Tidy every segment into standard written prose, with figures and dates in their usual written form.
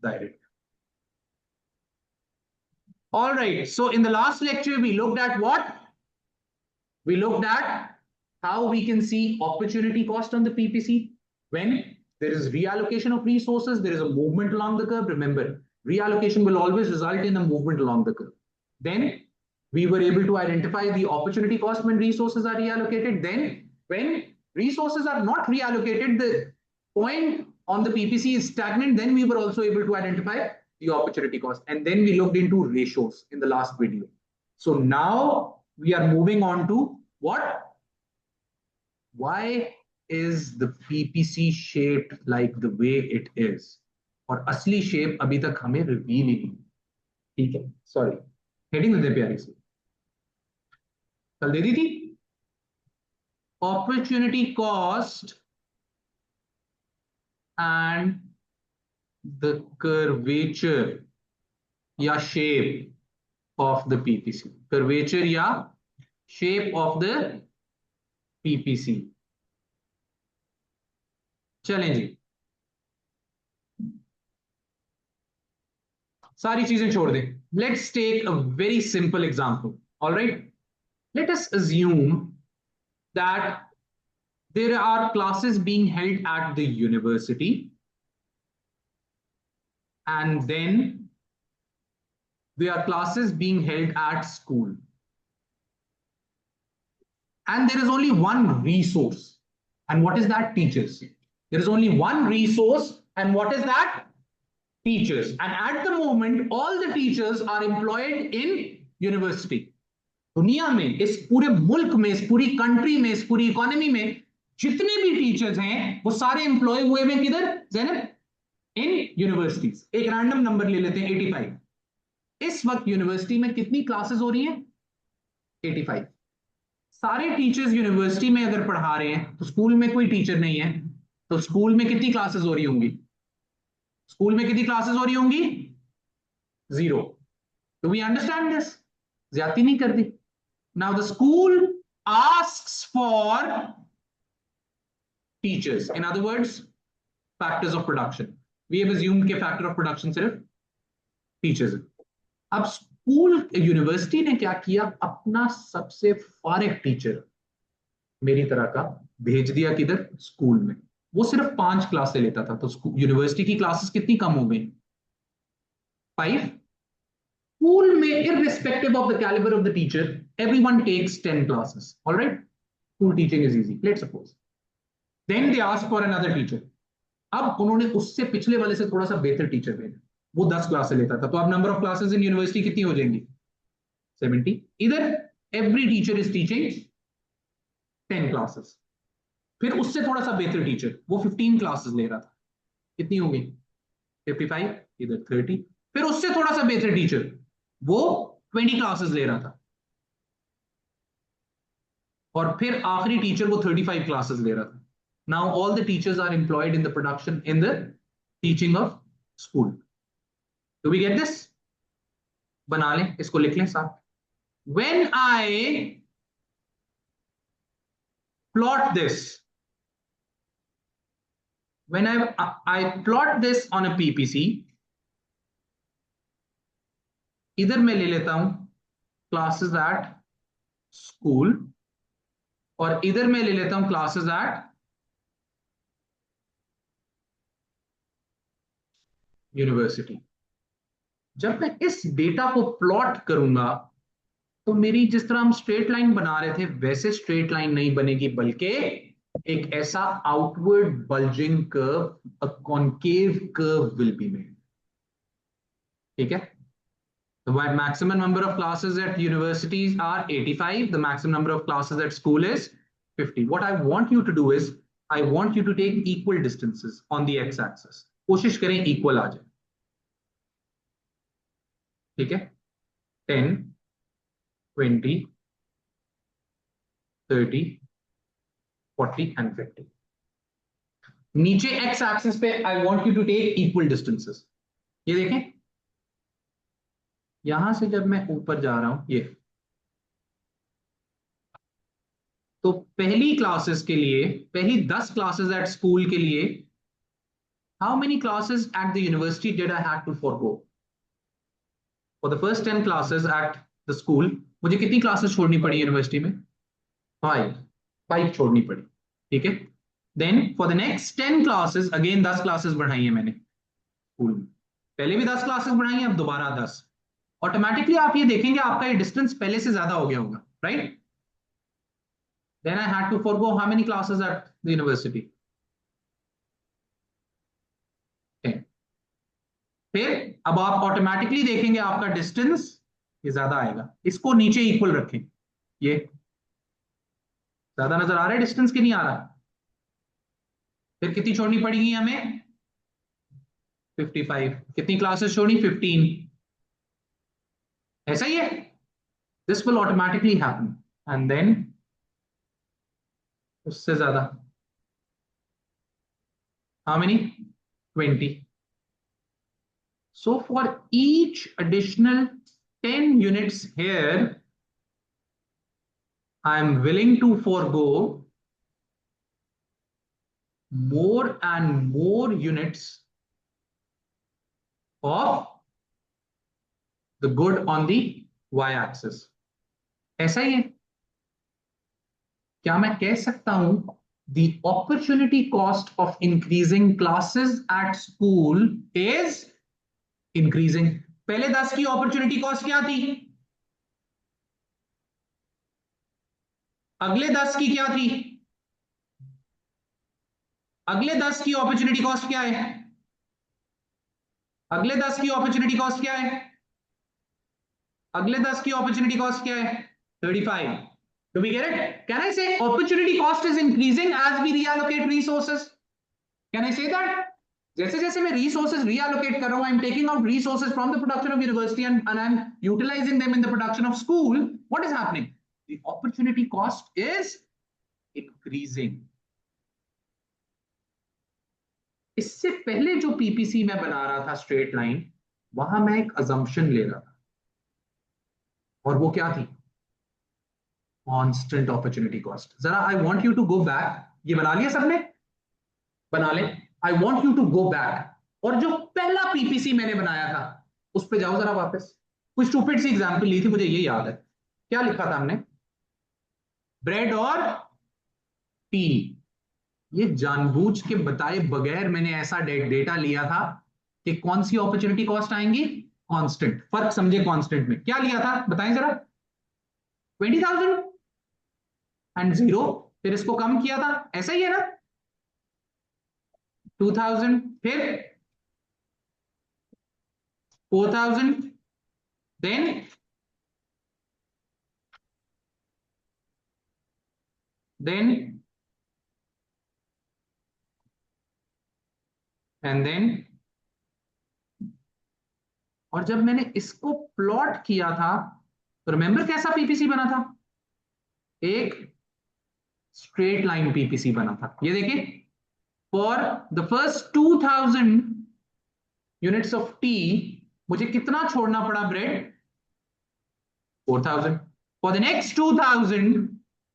direct. All right, so in the last lecture, we looked at what? We looked at how we can see opportunity cost on the PPC. When there is reallocation of resources, there is a movement along the curve. Remember, reallocation will always result in a movement along the curve. Then we were able to identify the opportunity cost when resources are reallocated. Then when resources are not reallocated, the point on the PPC is stagnant, then we were also able to identify the opportunity cost. And then we looked into ratios in the last video. So now we are moving on to what? Why is the PPC shaped like the way it is? और असली shape अभी तक हमें reveal ही नहीं, ठीक है? Sorry, heading दे दे प्यारी सी, कल दे दी थी। Opportunity cost and the curvature या shape of the PPC, curvature या shape of the PPC. चलें जी, सारी चीजें छोड़ दें. Let's take a very simple example. All right, let us assume that there are classes being held at the university, and then there are classes being held at school, and there is only one resource. And what is that? Teachers. There is only one resource, and what is that? Teachers. And at the moment, all the teachers are employed in university. दुनिया में, इस पूरे मुल्क में, इस पूरी country में, इस पूरी इकोनॉमी में जितने भी टीचर्स हैं वो सारे एम्प्लॉय हुए हैं किधर ज़ैनब? इन यूनिवर्सिटीज. एक रैंडम नंबर ले लेते हैं 85. इस वक्त यूनिवर्सिटी में कितनी क्लासेस हो रही हैं? 85. सारे टीचर्स यूनिवर्सिटी में अगर पढ़ा रहे हैं तो स्कूल में कोई टीचर नहीं है, तो स्कूल में कितनी क्लासेस हो रही होंगी? स्कूल में कितनी क्लासेस हो रही होंगी? 0. Do we understand this? ज्यादती नहीं कर दी. Now the school asks for teachers, in other words factors of production. We have assumed के फैक्टर ऑफ प्रोडक्शन सिर्फ टीचर्स. अब स्कूल यूनिवर्सिटी ने क्या किया? अपना सबसे फारिग टीचर मेरी तरह का भेज दिया किधर? स्कूल में. वो सिर्फ 5 क्लासें लेता था, तो यूनिवर्सिटी की क्लासेस कितनी कम हो गई? 5. स्कूल में irrespective of the caliber of the teacher, everyone takes 10 classes. All right, school teaching is easy. Let's suppose then they ask for another teacher. अब उन्होंने उससे पिछले वाले से थोड़ा सा बेहतर टीचर भेजा, वो 10 क्लासें लेता था, तो अब number of classes in university कितनी हो जाएंगी? 70. इधर every teacher is teaching 10 classes. फिर उससे थोड़ा सा बेहतर टीचर वो 15 क्लासेस ले रहा था, कितनी हो गई? 55. इधर 30. फिर उससे थोड़ा सा बेहतर टीचर वो 20 क्लासेस ले रहा था, और फिर आखिरी टीचर वो 35 क्लासेस ले रहा था. Now all the teachers are employed in the production, in the teaching of school. Do we get this? बना लें, इसको लिख लें साथ. When I plot this, when I plot this on a PPC, इधर मैं ले लेता हूं क्लासेस एट स्कूल, और इधर मैं ले लेता हूं क्लासेस एट यूनिवर्सिटी. जब मैं इस डेटा को प्लॉट करूंगा तो मेरी जिस तरह हम स्ट्रेट लाइन बना रहे थे वैसे स्ट्रेट लाइन नहीं बनेगी, बल्कि एक ऐसा outward bulging curve, a concave curve will be made. ठीक है? The maximum number of classes at universities are 85. The maximum number of classes at school is 50. What I want you to do is, I want you to take equal distances on the x-axis. कोशिश करें equal आ जाए. ठीक है? 10, 20, 30, 40 and 50. नीचे x-axis पे I want you to take equal distances. ये देखें, यहां से जब मैं ऊपर जा रहा हूं ये, तो पहली क्लासेस के लिए, पहली 10 क्लासेस एट स्कूल के लिए how many classes at the university did I have to forego? For the first 10 classes at the school, मुझे कितनी classes छोड़नी पड़ी यूनिवर्सिटी में? 5 छोड़नी पड़ी, ठीक है? Then for the next 10 classes, again 10 classes बढ़ाई है मैंने स्कूल में, पहले भी 10 classes बढ़ाई हैं, अब दोबारा 10. ऑटोमेटिकली आप ये देखेंगे आपका ये डिस्टेंस पहले से ज्यादा हो गया होगा, right? Then I had to forego how many classes at the university? 10. फिर अब आप ऑटोमेटिकली देखेंगे आपका डिस्टेंस ये ज्यादा आएगा, इसको नीचे इक्वल रखें, ये ज्यादा नजर आ रहा है डिस्टेंस की नहीं आ रहा? फिर कितनी छोड़नी पड़ेगी हमें? 55. कितनी क्लासेस छोड़ी? 15. ऐसा ही है, this will automatically happen. And then उससे ज्यादा how many? 20. So for each additional 10 units here, I'm willing to forego more and more units of the good on the y-axis. ऐसा ही है, क्या मैं कह सकता हूं the opportunity cost of increasing classes at school is increasing? पहले 10 की अपॉर्चुनिटी कॉस्ट क्या थी? अगले 10 की क्या थी? अगले 10 की अपॉर्चुनिटी कॉस्ट क्या है? अगले 10 की अपॉर्चुनिटी कॉस्ट क्या है? अगले 10 की अपॉर्चुनिटी कॉस्ट क्या है? 35. Do we get it? Can I say opportunity cost is increasing as we reallocate resources? Can I say that? जैसे जैसे मैं resources reallocate कर रहा हूं, I'm taking out resources from the production of university and I'm utilizing them in the production of school. What is happening? The opportunity cost is increasing. इससे पहले जो PPC में बना रहा था स्ट्रेट लाइन, वहां मैं एक assumption ले रहा था, और वो क्या थी? Constant opportunity cost. जरा I want you to go back, ये बना लिया सबने? बना ले. I want you to go back, और जो पहला पीपीसी मैंने बनाया था उस पे जाओ जरा वापस. कुछ स्टूपिड सी एग्जांपल ली थी, मुझे ये याद है. क्या लिखा था हमने? ब्रेड और टी. ये जानबूझ के बताए बगैर मैंने ऐसा डेटा लिया था कि कौन सी अपॉर्चुनिटी कॉस्ट आएंगी? कांस्टेंट. फर्क समझे कांस्टेंट में क्या लिया था, बताएं जरा? 20,000 एंड 0. फिर इसको कम किया था, ऐसा ही है ना? 2000, फिर 4000, then and then. और जब मैंने इसको प्लॉट किया था तो रिमेंबर कैसा पीपीसी बना था? एक स्ट्रेट लाइन पीपीसी बना था. ये देखिए, for the first 2000 units of T मुझे कितना छोड़ना पड़ा ब्रेड? 4000. फॉर द नेक्स्ट 2000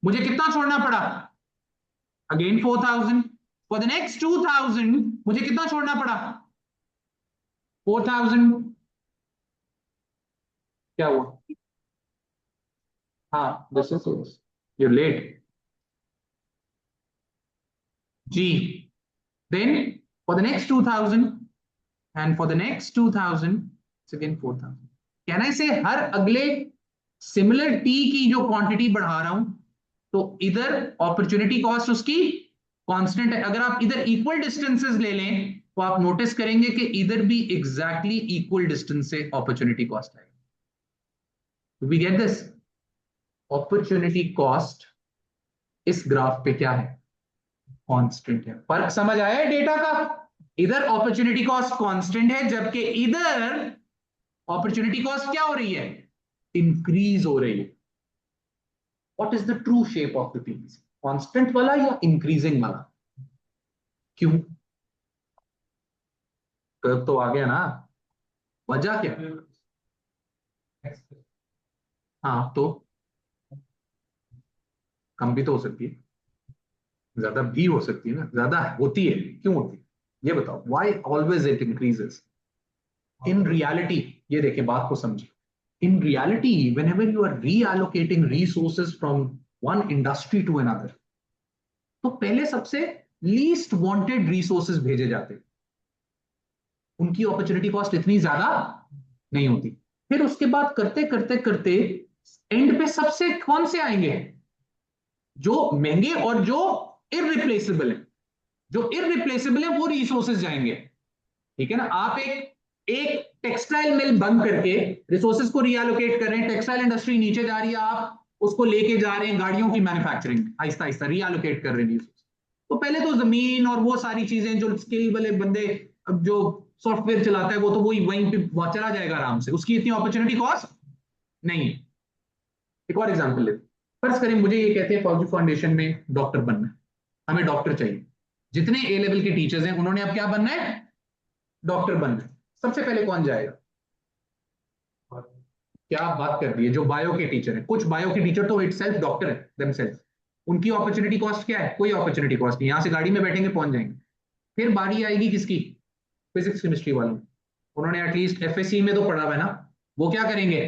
मुझे कितना छोड़ना पड़ा? अगेन 4000. फॉर द नेक्स्ट 2000 मुझे कितना छोड़ना पड़ा? 4000. क्या हुआ? हाँ, this is you let G. Then for the next 2000 and for the next 2000 it's again 4000. Can I say हर अगले सिमिलर टी की जो क्वांटिटी बढ़ा रहा हूं तो इधर अपॉर्चुनिटी कॉस्ट उसकी कांस्टेंट है. अगर आप इधर इक्वल डिस्टेंसेस ले लें तो आप नोटिस करेंगे कि इधर भी एग्जैक्टली इक्वल डिस्टेंस से अपॉर्चुनिटी कॉस्ट आएगी. Do we get this? Opportunity cost इस ग्राफ पे क्या है? कांस्टेंट है. फर्क समझ आया डेटा का? इधर अपॉर्चुनिटी कॉस्ट कांस्टेंट है, जबकि इधर अपॉर्चुनिटी कॉस्ट क्या हो रही है? इंक्रीज हो रही है. What is the true shape of the PPC? Constant वाला या इंक्रीजिंग वाला? क्यों? कर्व तो आ गया ना, वजह क्या? हाँ, तो कम भी तो हो सकती है, ज्यादा भी हो सकती है ना. ज्यादा होती है, क्यों होती है? ये बताओ why always it increases in reality. ये देखिए बात को समझिए, in reality whenever you are reallocating resources from one industry to another, तो पहले सबसे लीस्ट वांटेड रिसोर्सेज भेजे जाते, उनकी अपॉर्चुनिटी कॉस्ट इतनी ज्यादा नहीं होती। फिर उसके बाद करते करते करते एंड पे सबसे कौन से आएंगे, जो महंगे और जो इररिप्लेसेबल है। जो इररिप्लेसेबल है वो रिसोर्सेज जाएंगे। ठीक है ना, आप एक एक टेक्सटाइल मिल बंद करके रिसोर्सेज को रिएलोकेट कर रहे हैं, टेक्सटाइल इंडस्ट्री नीचे जा रही है, आप उसको लेके जा रहे हैं गाड़ियों की मैन्युफैक्चरिंग, आहिस्ता आहिस्ता रिएलोकेट कर रहे हैं। तो पहले तो जमीन और वो सारी चीजें जो स्किल वाले बंदे, अब जो सॉफ्टवेयर चलाता है वो तो वही वहीं पे चला जाएगा आराम से, उसकी इतनी अपॉर्चुनिटी कॉस्ट नहीं है। एक और एग्जांपल लेते, फर्ज करें मुझे ये कहते हैं फौजी फाउंडेशन में डॉक्टर बनना है, हमें डॉक्टर चाहिए। जितने ए लेवल के टीचर्स हैं उन्होंने अब क्या बनना है, डॉक्टर बनना है। सबसे पहले कौन जाएगा, क्या बात कर दी है, जो बायो के टीचर है। कुछ बायो के टीचर तो इट सेल्फ डॉक्टर है देमसेल्फ, उनकी अपॉर्चुनिटी कॉस्ट क्या है, कोई अपॉर्चुनिटी कॉस्ट नहीं, यहां से गाड़ी में बैठेंगे पहुंच जाएंगे। फिर बारी आएगी किसकी, फिजिक्स केमिस्ट्री वालों, उन्होंने एटलीस्ट एफएससी में तो पढ़ा हुआ है ना, वो क्या करेंगे,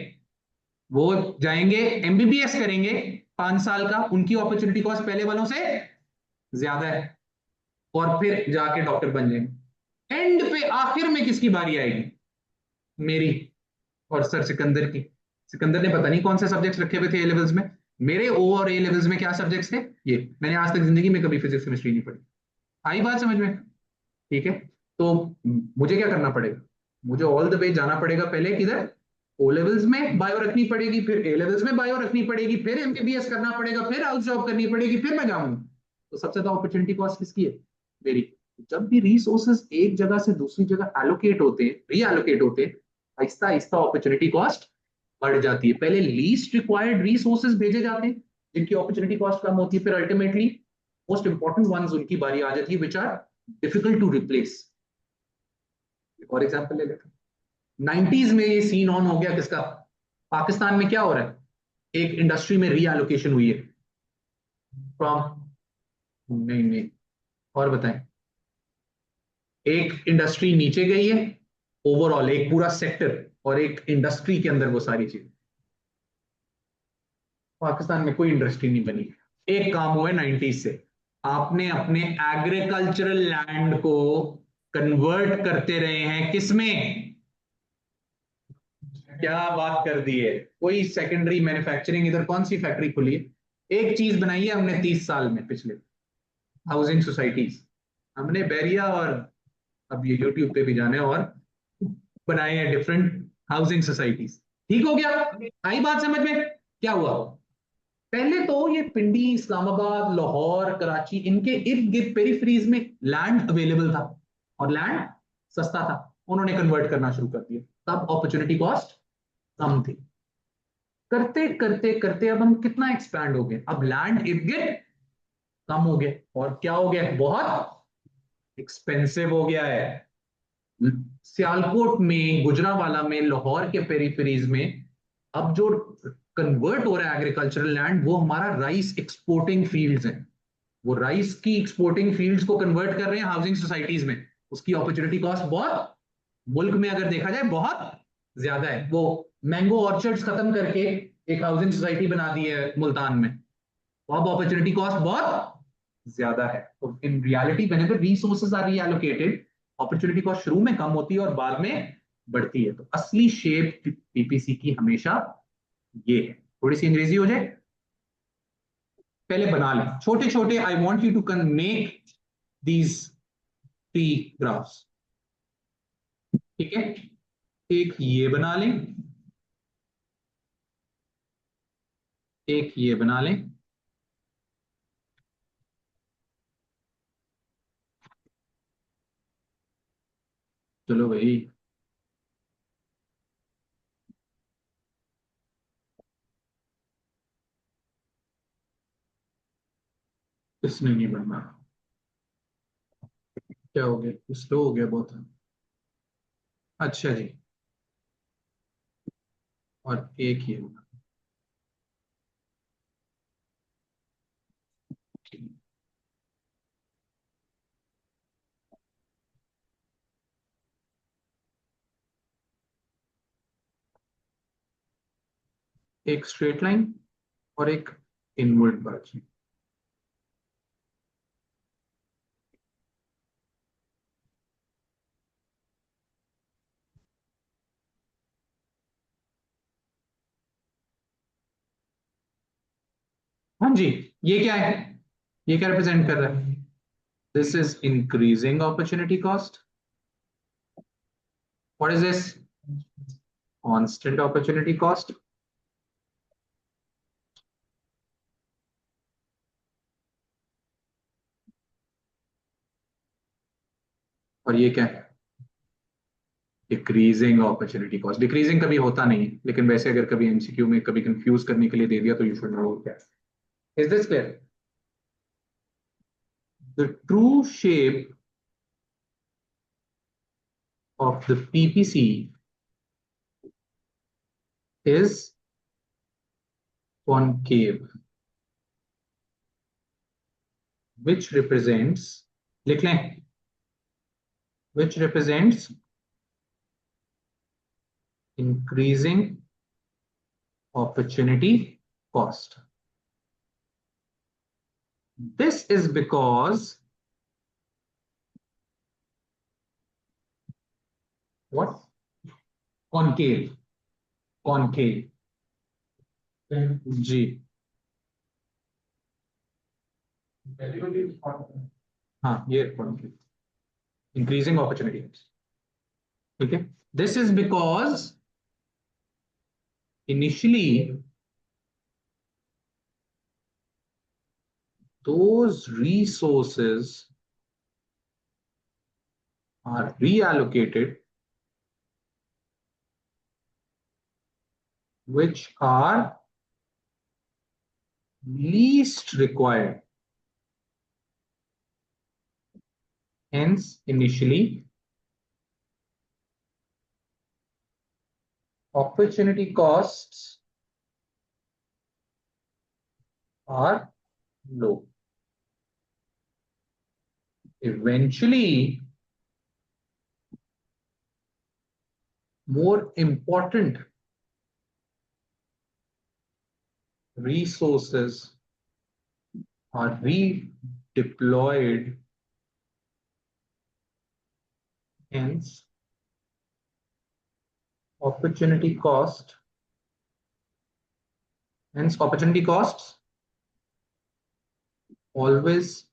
वो जाएंगे एमबीबीएस करेंगे 5 साल का, उनकी अपॉर्चुनिटी कॉस्ट पहले वालों से ज्यादा है, और फिर जाके डॉक्टर बन जाएंगे। एंड पे आखिर में किसकी बारी आएगी, मेरी और सर सिकंदर की। सिकंदर ने पता नहीं कौन से सब्जेक्ट्स रखे हुए थे ए लेवल्स में, मेरे ओ और ए लेवल्स में क्या सब्जेक्ट्स थे, ये मैंने आज तक जिंदगी में कभी फिजिक्स केमिस्ट्री नहीं पढ़ी। आई बात समझ में। ठीक है, तो मुझे क्या करना पड़ेगा, मुझे ऑल द वे जाना पड़ेगा, पहले किधर, ओ लेवल्स में बायो रखनी पड़ेगी, फिर ए लेवल्स में बायो रखनी पड़ेगी, फिर एमबीबीएस करना पड़ेगा, फिर हाउस जॉब करनी पड़ेगी, फिर मैं जाऊंगा। तो सबसे ज्यादा अपॉर्चुनिटी कॉस्ट किसकी है, मेरी। जब भी रिसोर्सेज एक जगह से दूसरी जगह एलोकेट होते हैं, रीएलोकेट होते हैं, आहिस्ता आहिस्ता अपॉर्चुनिटी कॉस्ट बढ़ जाती है। पहले लीस्ट रिक्वायर्ड रिसोर्सेज भेजे जाते हैं जिनकी अपॉर्चुनिटी कॉस्ट कम होती है, फिर अल्टीमेटली मोस्ट इंपॉर्टेंट वंस उनकी बारी आ जाती है which are difficult to replace. एक और एग्जांपल ले लेते हैं, 90s में ये सीन ऑन हो गया किसका, पाकिस्तान में क्या हो रहा है, एक इंडस्ट्री में रीएलोकेशन हुई है फ्रॉम, नहीं नहीं, और बताएं, एक इंडस्ट्री नीचे गई है, ओवरऑल एक पूरा सेक्टर, और एक इंडस्ट्री के अंदर वो सारी चीज। पाकिस्तान में कोई इंडस्ट्री नहीं बनी, एक काम हुआ है 90s से, आपने अपने एग्रीकल्चरल लैंड को कन्वर्ट करते रहे हैं किसमें, क्या बात कर दी है, कोई सेकेंडरी मैन्युफैक्चरिंग इधर कौन सी फैक्ट्री खुली है, एक चीज बनाई है हमने 30 साल में पिछले, हाउसिंग सोसाइटीज। हमने बैरिया और अब ये यूट्यूब पे भी जाने और बनाए हैं डिफरेंट हाउसिंग सोसाइटीज। ठीक हो गया, आई बात समझ में। क्या हुआ, पहले तो ये पिंडी, इस्लामाबाद, लाहौर, कराची, इनके इर्द गिर्द पेरीफ्रीज में लैंड अवेलेबल था और लैंड सस्ता था, उन्होंने कन्वर्ट करना शुरू कर दिया, तब अपॉर्चुनिटी कॉस्ट कम थी। करते करते करते अब हम कितना एक्सपैंड हो गए, अब लैंड इर्द गिर्द कम हो गए, और क्या हो गया, बहुत एक्सपेंसिव हो गया है। सियालकोट में, गुजरांवाला में, लाहौर के पेरीफेरीज में अब जो कन्वर्ट हो रहा है एग्रीकल्चरल लैंड, वो हमारा राइस एक्सपोर्टिंग फील्ड्स हैं, वो राइस की एक्सपोर्टिंग फील्ड्स को कन्वर्ट कर रहे हैं हाउसिंग सोसाइटीज में। उसकी अपॉर्चुनिटी कॉस्ट बहुत, मुल्क में अगर देखा जाए बहुत ज्यादा है। वो मैंगो ऑर्चर्ड्स खत्म करके एक हाउसिंग सोसाइटी बना दी है मुल्तान में, तो अब अपॉर्चुनिटी कॉस्ट बहुत ज्यादा है। तो in reality whenever resources are reallocated, opportunity cost शुरू में कम होती है और बाद में बढ़ती है। तो असली शेप पीपीसी की हमेशा ये है। थोड़ी सी अंग्रेजी हो जाए, पहले बना लें छोटे छोटे, I want you to make these 3 graphs. ठीक है, एक ये बना लें, एक ये बना लें, चलो भाई, इसने नहीं बनना, क्या हो गया, स्लो हो गया बहुत। अच्छा जी, और एक ये होगा। एक स्ट्रेट लाइन और एक इनवर्ड बर्च। हाँ जी, ये क्या है, ये क्या रिप्रेजेंट कर रहा है? This is increasing opportunity cost. What is this? Constant opportunity cost. और ये क्या है? Decreasing opportunity cost. डिक्रीजिंग कभी होता नहीं है, लेकिन वैसे अगर कभी एमसीक्यू में कभी कंफ्यूज करने के लिए दे दिया तो यू शुड नो क्या। Is this clear? The true shape of the PPC is concave, which represents, लिख लें, which represents increasing opportunity cost. This is because what? Concave, concave. जी, हाँ ये concave, increasing opportunity cost. ठीक है, this is because initially those resources are reallocated which are least required. Hence, initially, opportunity costs are low. Eventually, more important resources are redeployed. Hence, opportunity cost. Hence, opportunity costs always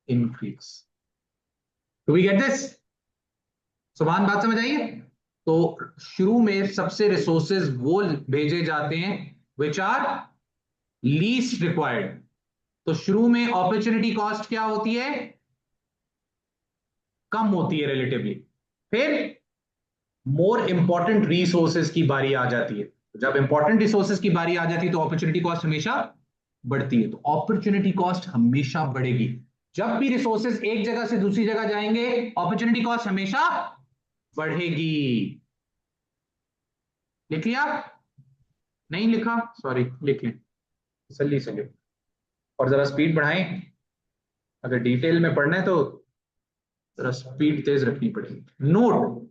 increase. Do we get this? सुभान, बात समझ आइए? तो शुरू में सबसे resources वो भेजे जाते हैं विच आर लीस्ट रिक्वायर्ड। तो शुरू में अपॉर्चुनिटी कॉस्ट क्या होती है? कम होती है रिलेटिवली। फिर मोर इंपॉर्टेंट रिसोर्सेज की बारी आ जाती है। जब इंपॉर्टेंट रिसोर्सेज की बारी आ जाती है तो अपॉर्चुनिटी कॉस्ट हमेशा बढ़ती है। तो अपॉर्चुनिटी कॉस्ट हमेशा बढ़ेगी। जब भी रिसोर्सेज एक जगह से दूसरी जगह जाएंगे, अपॉर्चुनिटी कॉस्ट हमेशा बढ़ेगी। लिख लिया? नहीं लिखा? सॉरी, लिख लें, तसल्ली से लिख। और जरा स्पीड बढ़ाएं, अगर डिटेल में पढ़ना है तो जरा स्पीड तेज रखनी पड़ेगी। Note,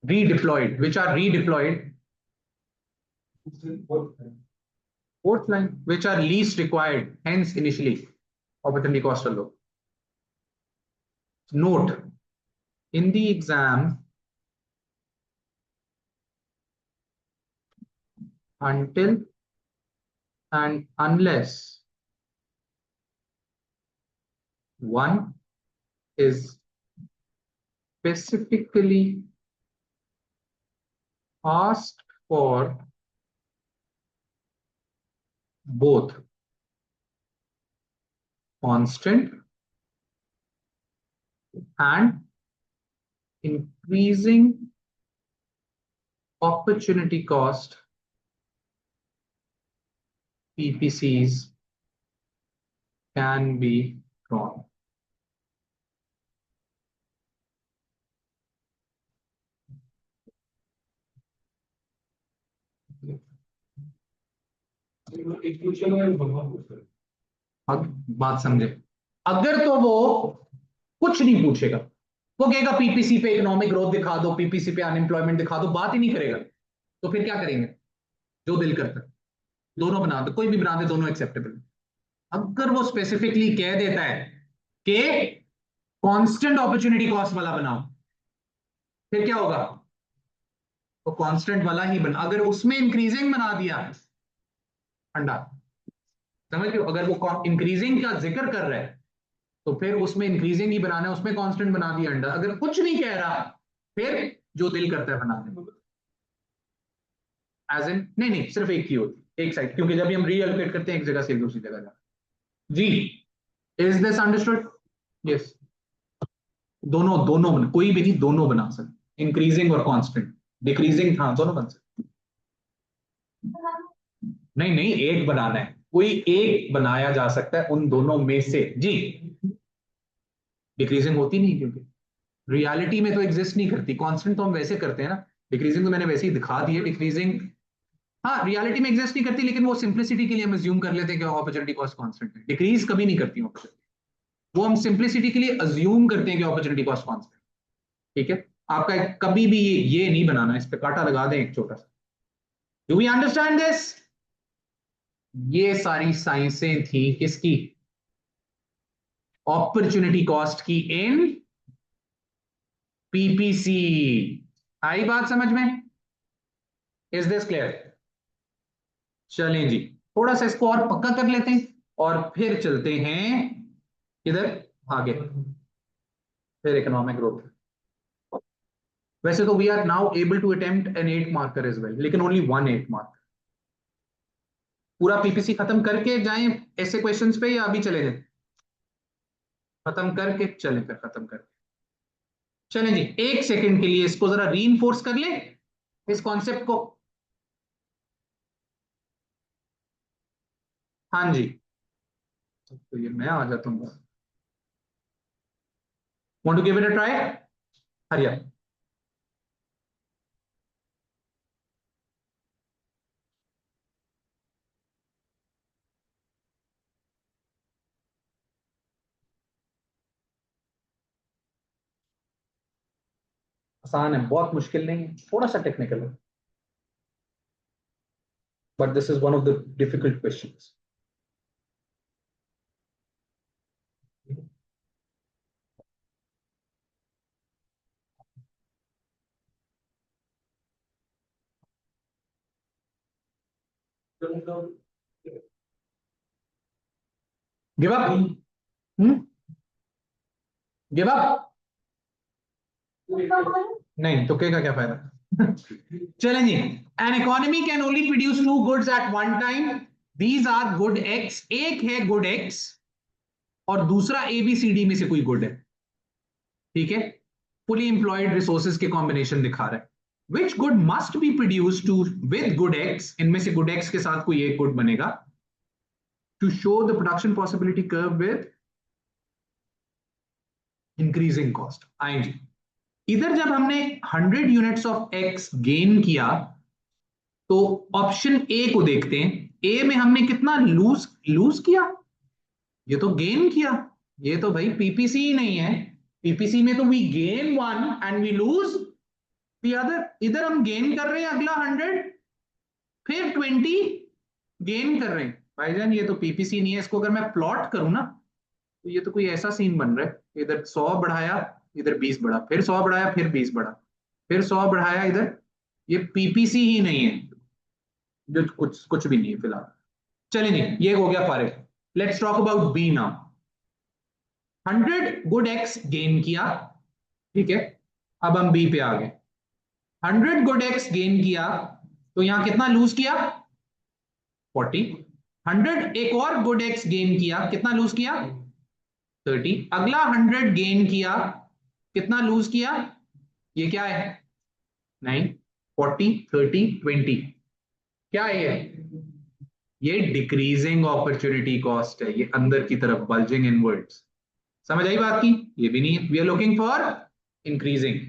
redeployed, which are redeployed. Fourth line, which are least required, hence initially opportunity cost are low. Note, in the exam, until and unless one is specifically asked for both constant and increasing opportunity cost, PPCs can be drawn. अब बात समझे। अगर तो वो कुछ नहीं पूछेगा, वो कहेगा पीपीसी पे इकोनॉमिक ग्रोथ दिखा दो, पीपीसी पे अनएम्प्लॉयमेंट दिखा दो, बात ही नहीं करेगा। तो फिर क्या करेंगे? जो दिल करता है दोनों बना दो, कोई भी बना दे, दोनों एक्सेप्टेबल। अगर वो स्पेसिफिकली कह देता है कि कांस्टेंट अपॉर्चुनिटी कॉस्ट वाला बनाओ, फिर क्या होगा? तो कांस्टेंट वाला ही बना। अगर उसमें इंक्रीजिंग बना दिया अंडा, समझ लो, अगर वो इंक्रीजिंग का जिक्र कर रहा है तो फिर उसमें इंक्रीजिंग ही बनाना है, उसमें कांस्टेंट बना दिया अंडा। अगर कुछ नहीं कह रहा फिर जो दिल करता है बना दे। एज इन नहीं नहीं, सिर्फ एक ही होती, एक साइड, क्योंकि जब भी हम रीएलोकेट करते हैं एक जगह से दूसरी जगह जा। जी, इज दिस अंडरस्टूड? यस। दोनों दोनों कोई भी नहीं, दोनों बना सकते, इंक्रीजिंग और कांस्टेंट। डिक्रीजिंग हाँ दोनों बन सकते। नहीं नहीं, एक बनाना है, कोई एक बनाया जा सकता है उन दोनों में से। जी, डिक्रीजिंग होती नहीं, क्योंकि रियलिटी में तो एग्जिस्ट नहीं करती। कांस्टेंट तो हम वैसे करते हैं ना, डिक्रीजिंग तो मैंने वैसे ही दिखा दी है। डिक्रीजिंग हाँ रियलिटी में एग्जिस्ट नहीं करती, लेकिन वो सिंप्लिसिटी के लिए हम अज्यूम कर लेते हैं कि अपॉर्चुनिटी कॉस्ट कांस्टेंट है। डिक्रीज कभी नहीं करती अपॉर्चुनिटी, वो हम सिंप्लिसिटी के लिए अज्यूम करते हैं कि अपॉर्चुनिटी कॉस्ट कांस्टेंट। ठीक है, आपका कभी भी ये नहीं बनाना, इस पे कांटा लगा दें एक छोटा सा। Do we understand this? ये सारी साइंसें थी किसकी? अपॉर्चुनिटी कॉस्ट की इन पीपीसी। आई बात समझ में? Is this clear? चलें जी, थोड़ा सा इसको और पक्का कर लेते हैं और फिर चलते हैं इधर आगे, फिर इकोनॉमिक ग्रोथ। वैसे तो we are now able to attempt an 8 marker as well, लेकिन ओनली वन 8 मार्कर। पूरा पीपीसी खत्म करके जाएं ऐसे क्वेश्चंस पे, या अभी चले जाए? खत्म करके चले, फिर खत्म करके चलें जी। एक सेकंड के लिए इसको जरा रीइंफोर्स कर ले, इस कॉन्सेप्ट को। हाँ जी, तो ये मैं आ जाता हूँ। Want to give it a try? हरिया। आसान है, बहुत मुश्किल नहीं है, थोड़ा सा टेक्निकल है, but this is one of the difficult questions. Give up? Give up? नहीं, तो क्या का क्या फायदा? चलें जी। An economy can only produce two goods at one time. These are good X. एक है गुड एक्स और दूसरा एबीसीडी में से कोई गुड है। ठीक है, फुली एम्प्लॉयड रिसोर्सेज के कॉम्बिनेशन दिखा रहा है। Which good must be produce to with good X, इनमें से गुड एक्स के साथ कोई एक गुड बनेगा, to show the production possibility curve with increasing cost. आएंगे इधर, जब हमने 100 यूनिट्स ऑफ एक्स गेन किया तो ऑप्शन ए को देखते हैं। ए में हमने कितना लूज लूज किया? ये तो गेन किया। ये तो भाई पीपीसी ही नहीं है। पीपीसी में तो we gain one and we lose the other. इधर हम गेन कर रहे हैं अगला 100, फिर 20 गेन कर रहे हैं। भाईजान ये तो पीपीसी नहीं है। इसको अगर मैं प्लॉट करूं ना, तो ये तो कोई ऐसा सीन बन रहा है, इधर 100 बढ़ाया, इधर 20 बढ़ा, फिर 100 बढ़ाया, फिर 20 बढ़ा, फिर 100 बढ़ाया इधर। ये पीपीसी ही नहीं है, जो कुछ कुछ भी नहीं है फिलहाल। चलिए जी, ये हो गया फारिग। Let's talk about B now. 100 good X gain किया, ठीक है। अब हम बी पे आ गए। 100 गुड एक्स गेन किया तो यहां कितना लूज किया? 40। 100 एक और गुड एक्स गेन किया, कितना लूज किया? 30। अगला 100 गेन किया, कितना लूज किया? ये क्या है? नहीं, 40 30 20, क्या है ये डिक्रीजिंग अपॉर्चुनिटी कॉस्ट है। ये अंदर की तरफ बल्जिंग इनवर्ड्स। समझ आई बात की? ये भी नहीं है, we are looking for increasing.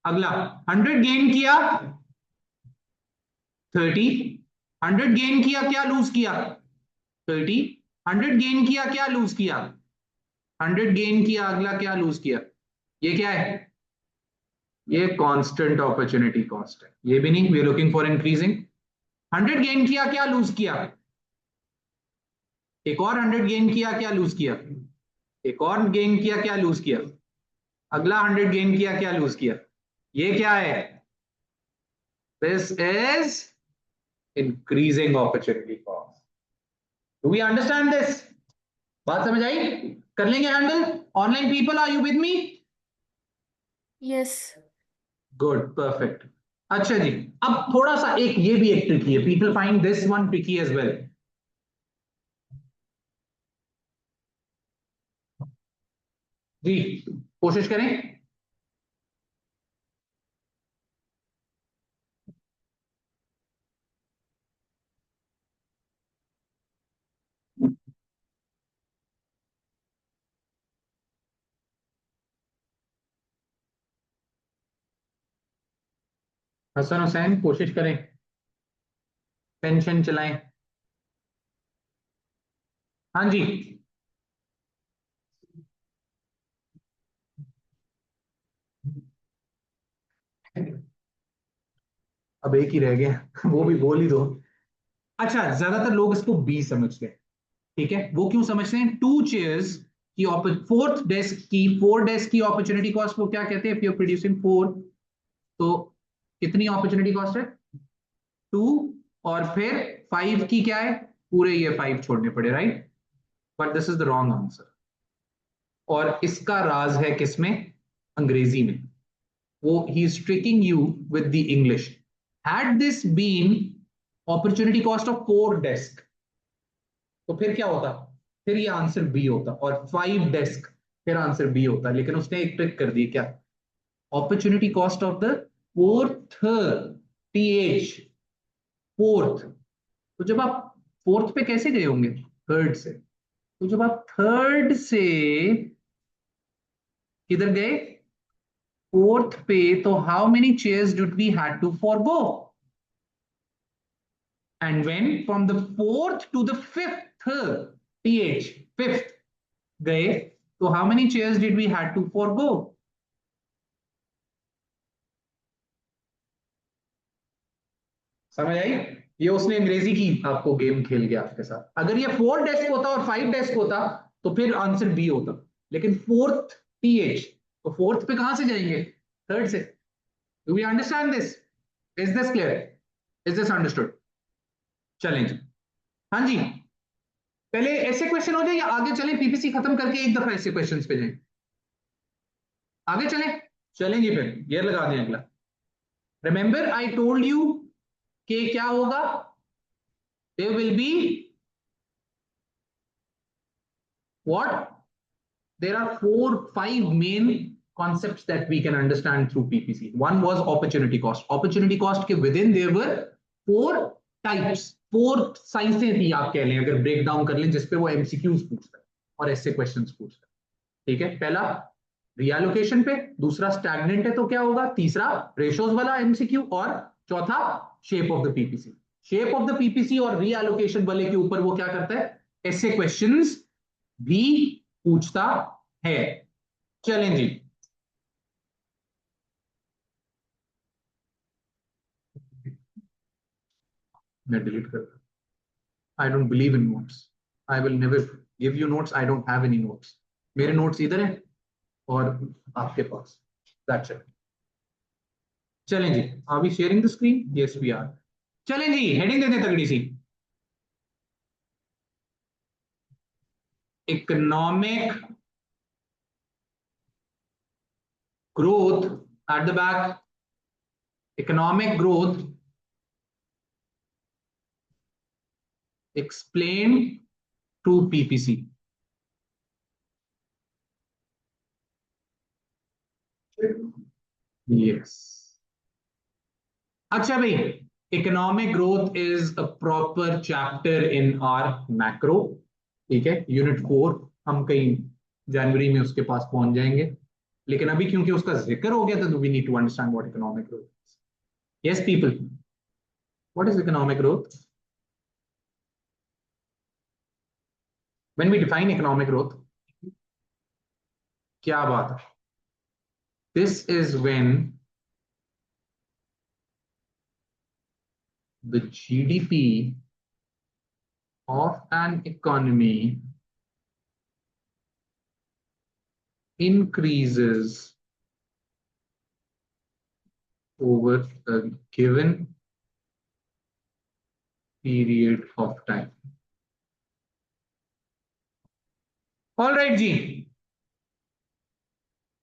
अगला 100 गेन किया, 30। 100 गेन किया, क्या लूज किया? 30। 100 गेन किया, क्या लूज किया? 100 गेन किया, अगला क्या लूज किया? ये क्या है? ये कांस्टेंट अपॉर्चुनिटी कॉस्ट है। ये भी नहीं, we are looking for increasing. 100 gain किया, क्या लूज किया? एक और 100 गेन किया, क्या लूज किया? एक और गेन किया, क्या लूज किया? अगला 100 गेन किया, क्या लूज किया? ये क्या है? This is increasing opportunity cost. Do we understand this? बात समझ आई? कर लेंगे handle? Online people, are you with me? Yes. Good, perfect. अच्छा जी, अब थोड़ा सा एक ये भी एक ट्रिकी है, people find this one tricky as well. जी, कोशिश करें। हसन हुसैन, कोशिश करें, पेंशन चलाएं। हाँ जी। अब एक ही रह गया वो भी बोल ही दो। अच्छा, ज्यादातर लोग इसको बी समझते हैं। ठीक है, वो क्यों समझते हैं? 2 चेयर्स की, फोर्थ डेस्क की, 4 डेस्क की अपॉर्चुनिटी कॉस्ट को क्या कहते हैं? इफ यू प्रोड्यूसिंग 4, तो कितनी अपॉर्चुनिटी कॉस्ट है? 2। और फिर 5 की क्या है? पूरे ये 5 छोड़ने पड़े, right? But this is the wrong answer. और इसका राज है किसमें? अंग्रेजी में। वो ही is tricking you with the English. Had this been opportunity cost of 4 desk, तो फिर क्या होता? फिर ये आंसर बी होता। और 5 डेस्क, फिर आंसर बी होता। लेकिन उसने एक ट्रिक कर दी, क्या? Opportunity cost of the fourth, TH, fourth. तो जब आप फोर्थ पे कैसे गए होंगे? थर्ड से। तो जब आप थर्ड से किधर गए? फोर्थ पे, तो how many chairs did we had to forgo? And when from the fourth to the fifth, TH, fifth गए, तो how many chairs did we had to फॉरगो? समझ आई? ये उसने अंग्रेजी की आपको गेम खेल गया आपके साथ। अगर ये 4 डेस्क होता और 5 डेस्क होता, तो फिर आंसर बी होता। लेकिन फोर्थ, टीएच, तो फोर्थ पे कहां से जाएंगे? थर्ड से। Do we understand this? Is this clear? Is this understood? चलेंगे। हाँ जी, पहले ऐसे क्वेश्चन हो जाए या आगे चलें? पीपीसी खत्म करके एक दफा ऐसे क्वेश्चंस पे जाएं। आगे चलें? चलेंगे, फिर गियर लगा दें अगला। रिमेंबर आई टोल्ड यू कि क्या होगा? There will be what? There are 4, 5 main concepts that we can understand through PPC. One was opportunity cost. Opportunity cost के within there were 4 types, 4 साइंसें थी आप कह लें, अगर ब्रेक डाउन कर लें, जिसपे वो एमसीक्यूज पूछता है और ऐसे क्वेश्चंस पूछता है। ठीक है, पहला रिएलोकेशन पे, दूसरा स्टैग्नेंट है तो क्या होगा, तीसरा रेशोज वाला एमसीक्यू, और चौथा shape of the PPC. Shape of the PPC और रीएलोकेशन वाले के ऊपर वो क्या करता है? ऐसे क्वेश्चंस भी पूछता है। चलें जी। मैं डिलीट कर, I don't believe in notes. I will never give you notes. I don't have any notes. मेरे नोट्स इधर हैं और आपके पास, दैट्स इट। चलें जी, are we sharing the screen? Yes we are. चलें जी, हेडिंग देते तगड़ी सी, economic growth at the back, economic growth explain to PPC. Yes. अच्छा भाई, economic growth is a proper chapter in our macro. ठीक है, यूनिट 4। हम कहीं जनवरी में उसके पास पहुंच जाएंगे। लेकिन अभी क्योंकि उसका जिक्र हो गया था, तो we need to understand what economic growth is. Yes people, what is economic growth? When we define economic growth, क्या बात है? This is when the GDP of an economy increases over a given period of time. All right, G.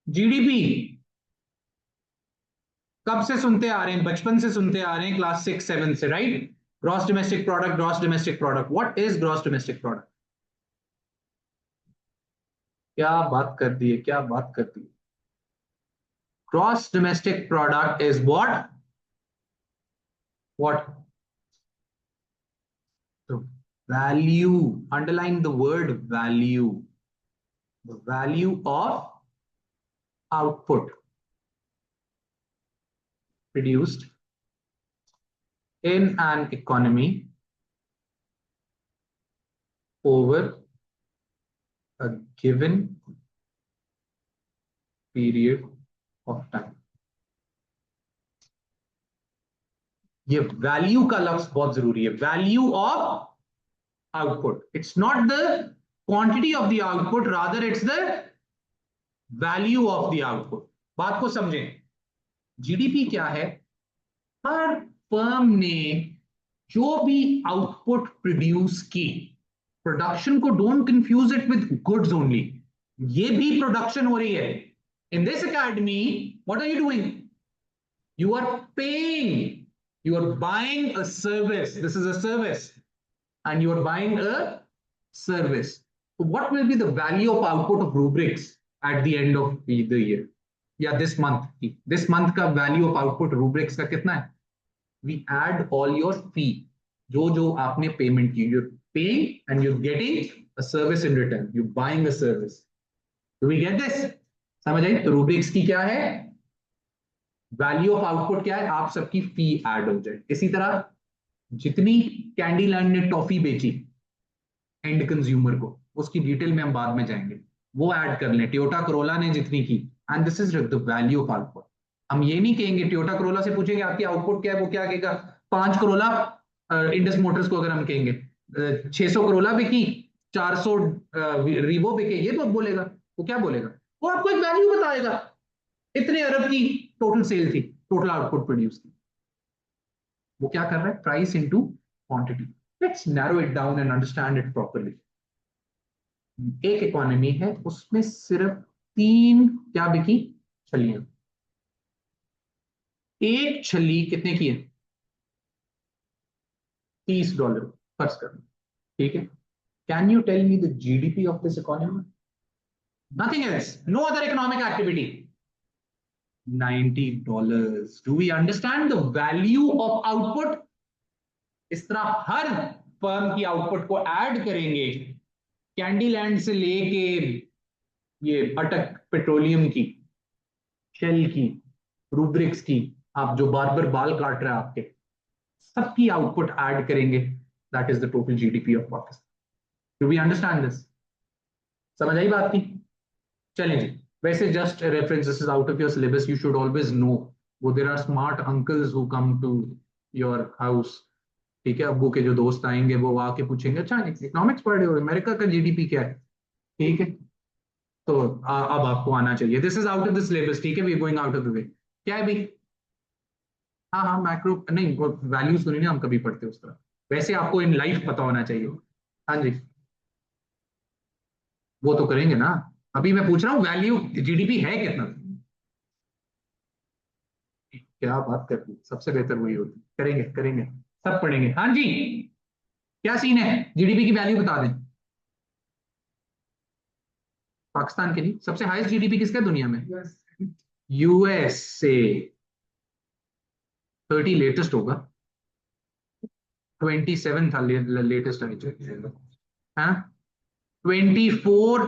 GDP कब से सुनते आ रहे हैं? बचपन से सुनते आ रहे हैं, क्लास 6-7 से, right? Gross domestic product, gross domestic product. What is gross domestic product? क्या बात कर दी है, क्या बात कर दी. Gross domestic product is what the value, underline the word value, the value of output produced in an economy over a given period of time. ये वैल्यू का लफ्ज बहुत जरूरी है. Value of output. It's not the quantity of the output, rather it's the value of the output. बात को समझें. GDP क्या है? हर फर्म ने जो भी आउटपुट प्रोड्यूस की, प्रोडक्शन को don't confuse it with goods only, ये भी प्रोडक्शन हो रही है. In this academy what are you doing? You are paying, you are buying a service. This is a service, and you are buying a service. So what will be the value of output of rubrics at the end of the year? Yeah, this month. This month का value of output rubrics का कितना है? We add all your fee. जो आपने payment की, you're paying and you're getting a service in return. You're buying a service. Do we get this? समझ आई? तो rubrics की क्या है? वैल्यू ऑफ आउटपुट क्या है? आप सबकी फी ऐड हो जाए. इसी तरह जितनी कैंडीलैंड ने टॉफी बेची एंड कंज्यूमर को, उसकी डिटेल में हम बाद में जाएंगे, वो ऐड कर लें. टोयोटा करोला ने जितनी की, and this is the value of output. हम ये नहीं कहेंगे, टोयोटा करोला से पूछेंगे आपकी आउटपुट क्या है, वो क्या कहेगा? 5 करोला. इंडस मोटर्स को अगर हम कहेंगे 600 करोला बिकी, 400 रीवो बिके, ये तो बोलेगा. वो क्या बोलेगा? वो आपको एक वैल्यू बताएगा. इतने अरब की टोटल सेल थी, टोटल आउटपुट प्रोड्यूस की. वो क्या कर रहा है? Price into quantity. Let's narrow it down and understand it properly. एक इकोनॉमी है, उसमें सिर्फ 3 क्या बिकी? छलियां. एक छली कितने की है? $30 फर्ज करना. ठीक है. Can you tell me the GDP of this economy? Nothing else, no other economic activity. $90. Do we understand the value of output? इस तरह हर फर्म की आउटपुट को ऐड करेंगे, कैंडीलैंड से लेके ये अटक पेट्रोलियम की, शेल की, रूब्रिक्स की, आप जो बार्बर बाल काट रहे हैं आपके, सबकी आउटपुट ऐड करेंगे. That is the total GDP of Pakistan. Do we understand this? समझ आई बात की? चलें जी. वैसे just a reference, this is out of your syllabus, you should always know. वो there are smart uncles who come to your house. ठीक है. अब्बू के जो दोस्त आएंगे वो आके पूछेंगे, अच्छा इकोनॉमिक्स पढ़ रहे हो, अमेरिका का जीडीपी क्या है? ठीक है. तो अब आपको आना चाहिए. This is out of the syllabus. ठीक है. We are going out of the way. क्या है भी? हाँ, मैक्रो नहीं, वैल्यूज तो नहीं ना हम कभी पढ़ते उस तरह. वैसे आपको इन लाइफ पता होना चाहिए. हाँ जी, वो तो करेंगे ना. अभी मैं पूछ रहा हूँ वैल्यू जीडीपी है कितना. क्या बात कर दी. सबसे बेहतर वही होती. करेंगे करेंगे, सब पढ़ेंगे. हाँ जी, क्या सीन है? जीडीपी की वैल्यू बता दें. पाकिस्तान के लिए सबसे हाईएस्ट जीडीपी किसका है दुनिया में? यूएसए. 30 लेटेस्ट होगा. 27 था लेटेस्ट. हाँ, 24,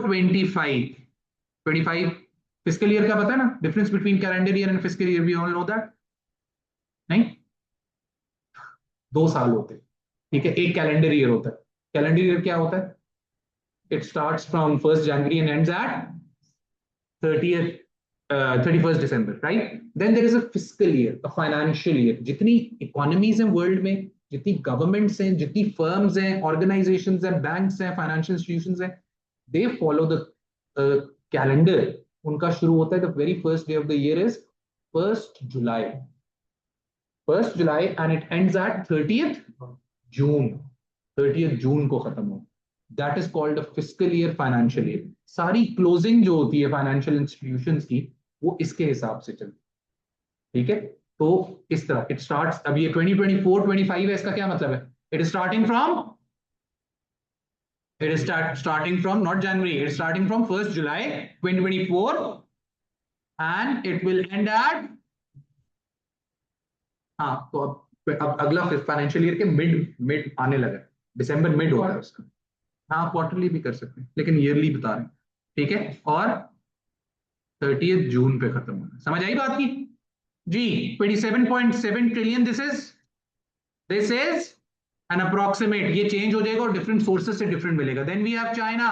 25 फिस्कल ईयर का पता है ना? Difference between calendar year and fiscal year, we all know that. नहीं, 2 साल होते हैं. ठीक है. एक कैलेंडर ईयर होता है. कैलेंडर ईयर क्या होता है? It starts from 1st January and ends at 30th 31st December, right? Then there is a fiscal year, a financial year. जितनी economies हैं world में, जितनी governments हैं, जितनी firms हैं, organizations हैं, banks हैं, financial institutions हैं, they follow the calendar. उनका शुरू होता है, the very first day of the year is 1st July. 1st July and it ends at 30th June. 30th June को खत्म हो. That is called a fiscal year, financial year. सारी closing जो होती है financial institutions की, वो इसके हिसाब से चलती है. ठीक है, तो इस तरह it starts. अब ये 2024-25 है, इसका क्या मतलब है? It is starting from not January. It is starting from 1st July 2024 and it will end at, हाँ, तो अब अगला फाइनेंशियल ईयर के मिड आने लगा, दिसंबर मिड होता है उसका. हाँ, क्वार्टरली भी कर सकते हैं, लेकिन ईयरली बता रहे हैं. ठीक है, और 30th जून पे खत्म होना. समझ आई बात की जी? 27.7 trillion. This is an approximate. ये चेंज हो जाएगा और डिफरेंट सोर्सेस से डिफरेंट मिलेगा. Then we have China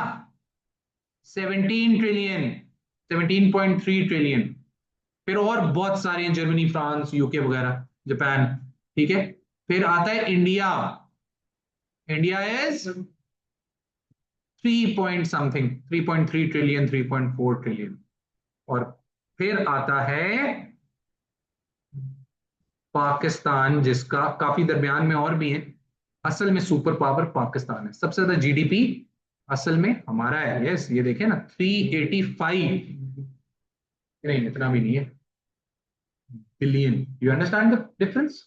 17 trillion, 17.3 trillion. फिर और बहुत सारे हैं, जर्मनी, फ्रांस, यूके वगैरह, जापान. ठीक है, फिर आता है India. India is 3 point something, 3.3 trillion, 3.4 trillion. और फिर आता है पाकिस्तान, जिसका काफी दरमियान में और भी है. असल में सुपर पावर पाकिस्तान है. सबसे ज्यादा जीडीपी असल में हमारा है. यस, ये देखें ना, 385, नहीं इतना भी नहीं है, billion. You understand the difference?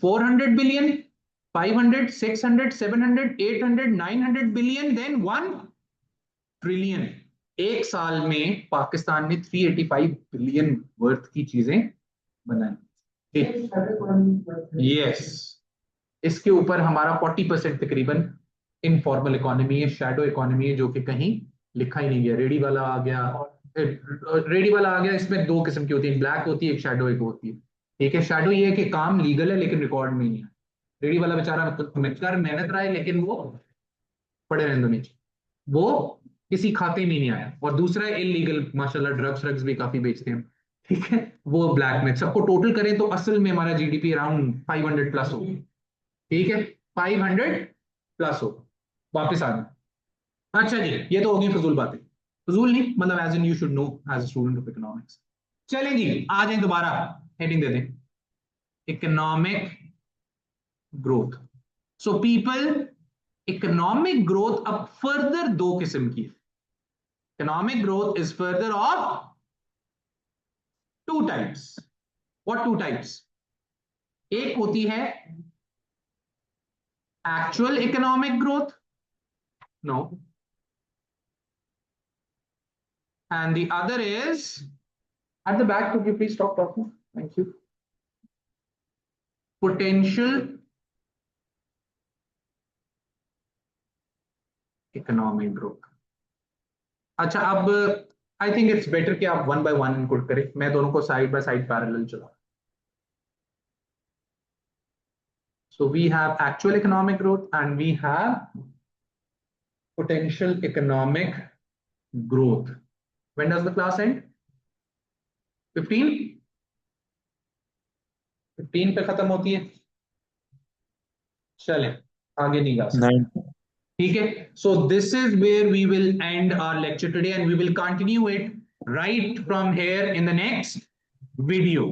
400 billion, 500, 600, 700, 800, 900 billion, then 1 trillion. एक साल में पाकिस्तान ने 385 बिलियन वर्थ की चीजें बनाई. यस, इसके ऊपर हमारा 40% तकरीबन इनफॉर्मल इकोनॉमी है, शैडो इकोनॉमी है, जो कि कहीं लिखा ही नहीं गया. रेडी वाला आ गया. इसमें दो किस्म की होती है, ब्लैक होती है, एक शैडो एक होती है. ठीक है, शैडो ये है कि काम लीगल है लेकिन रिकॉर्ड में नहीं है. रेडी वाला बेचारा मेहनत रहा है लेकिन वो पड़े रहने दो नीचे, वो किसी खाते में नहीं आया. और दूसरा इलीगल, माशाल्लाह ड्रग्स भी काफी बेचते हैं. ठीक है, वो ब्लैक में. सबको टोटल करें तो असल में हमारा जीडीपी अराउंड 500 प्लस हो. ठीक है, 500 प्लस हो. वापस आ जाए. अच्छा जी, ये तो होगी फजूल बातें. फजूल नहीं मतलब as in you should know as a student of economics. चलें जी, आ जाए दोबारा, हेडिंग दे दें, economic growth. So people, economic growth अब फर्दर दो किस्म की है. Economic growth is further of two types. What two types? एक होती है actual economic growth, no, and the other is at the back. Could you please stop talking? Thank you. Potential economic growth. अच्छा, अब I think it's better कि आप one by one input करें. मैं दोनों को साइड बाय साइड पैरेलल चला. So we have actual economic growth and we have potential economic growth. When does the class end? 15? 15 पे खत्म होती है. चलें, आगे नहीं जा सकते. ठीक है, so this is where we will end our lecture today and we will continue it right from here in the next video.